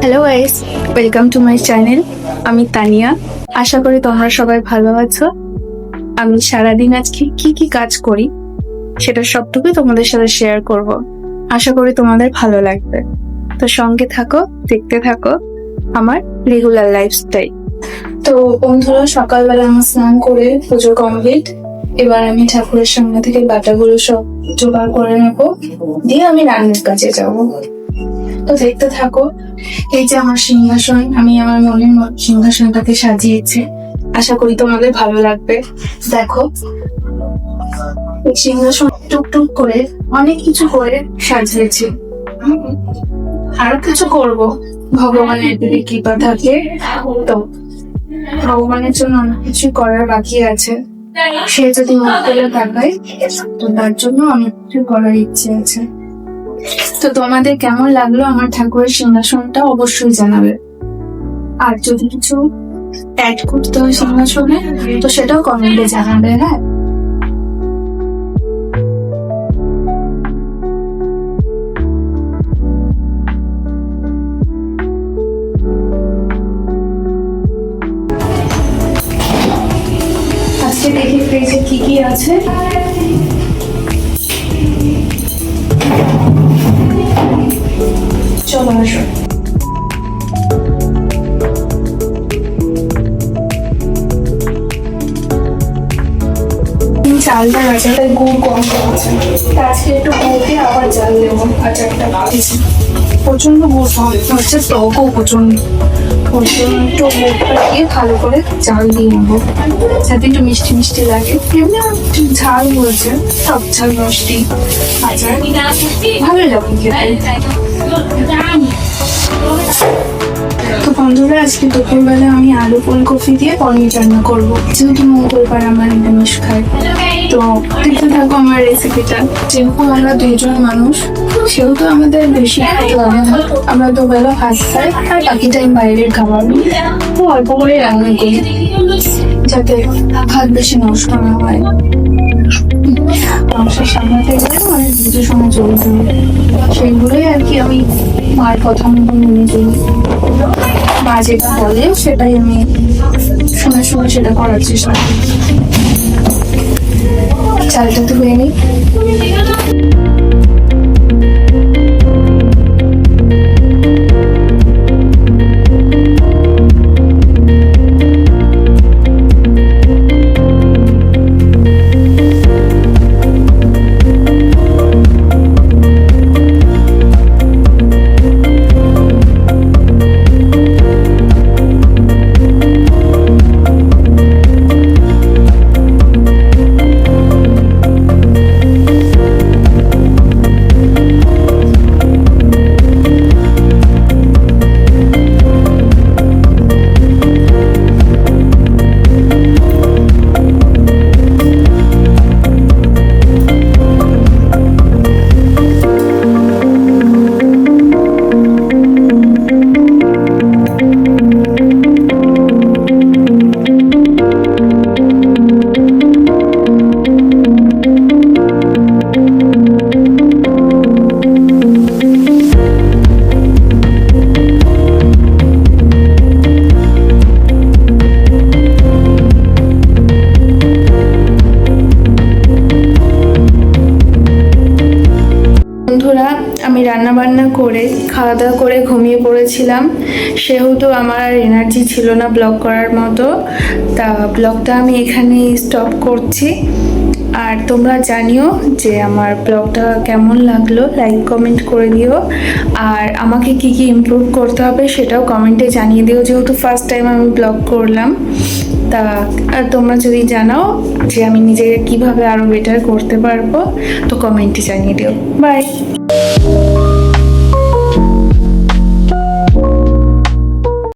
Hello guys, welcome to my channel. আমি তানিয়া। আশা করি তোমরা সবাই ভালো আছো। আমি সারাদিন আজকে কি কি কাজ করি সেটা সবটুকুই তোমাদের সাথে শেয়ার করব। আশা করি তোমাদের ভালো লাগবে। তো সঙ্গে থাকো, দেখতে থাকো আমার রেগুলার লাইফস্টাইল। তো বন্ধুরা, সকালবেলা আমার স্নান করে পুজো কমপ্লিট। এবার আমি ঠাকুরের সামনে থেকে বাটাগুলো সব জোগাড় করে নেবো, দিয়ে আমি রান্নার কাজে যাবো। তো দেখতে থাকো। এই যে আমার সিংহাসন, আমি আমার মনের সিংহাসনটাকে সাজিয়েছি। আশা করি তোমাদের ভালো লাগবে। দেখো, এই সিংহাসন টুকটুক করে অনেক কিছু করে সাজিয়েছি। আরো কিছু করব, ভগবানের যদি কৃপা থাকে। তো ভগবানের জন্য অনেক কিছু করার বাকি আছে। সে যদি মুখ করে তাকায়, তো তার জন্য অনেক কিছু করার ইচ্ছে আছে। তো তোমাদের কেমন লাগলো আমার ঠাকুরের সিংহাসনটা অবশ্যই জানাবে। আর যদি কিছু অ্যাড করতে হয় সিংহাসনে, তো সেটাও কমেন্টে জানাবে। হ্যাঁ, আজকে দেখি ফ্রিজে কি কি আছে। চলো আসো। চালটা আচারটা গুড় কম করেছে, আজকে একটু গুড় দিয়ে আবার চাল দেবো। আচারটা প্রচন্ড গুড় কম হচ্ছে, টকও প্রচন্ড। একটু গুড়টা দিয়ে ভালো করে চাল দিয়ে নেবো, যাতে একটু মিষ্টি মিষ্টি লাগে। এমনি একটু ঝাল হয়েছে, সব ঝাল মিষ্টি আচার ভালো লাগে খেতে। তো বন্ধুরা, আজকে দুপুরবেলা আমি আলু ফুলকপি দিয়ে পনির রান্না করবো, যেহেতু মঙ্গলবার আমার নিরামিষ খাই। তো দেখতে থাকো আমার রেসিপিটা। যেহেতু আমরা দুইজন মানুষ, সেহেতু আমাদের বেশি খেতে হবে না। আমরা দুবেলা ভাত খাই, আর বাকি টাইম বাইরের খাবার। তো অল্প করে রান্না করি, যাতে ভাত বেশি নষ্ট না হয়। সংসার সামলাতে গেলে অনেক কিছু সময় চলতে হবে, সেইগুলোই আর কি আমি মার কথা মতো মেনে চলি। মা যেটা বলে সেটাই আমি শুনে শুনে সেটা করার চেষ্টা করি। চালটা তো হয়ে নেই। বন্ধুরা, আমি রান্না বান্না করে খাওয়া দাওয়া করে ঘুমিয়ে পড়েছিলাম। সেহেতু আমার আর এনার্জি ছিল না ব্লগ করার মতো। তা ব্লগটা আমি এখানে স্টপ করছি। আর তোমরা জানিও যে আমার ব্লগটা কেমন লাগলো, লাইক কমেন্ট করে দিও। আর আমাকে কি কি ইমপ্রুভ করতে হবে সেটাও কমেন্টে জানিয়ে দিও, যেহেতু ফার্স্ট টাইম আমি ব্লগ করলাম। তা তোমরা যদি জানাও যে আমি নিজেকে কিভাবে আরো বেটার করতে পারবো, তো কমেন্টে জানিয়ে দিও। বাই।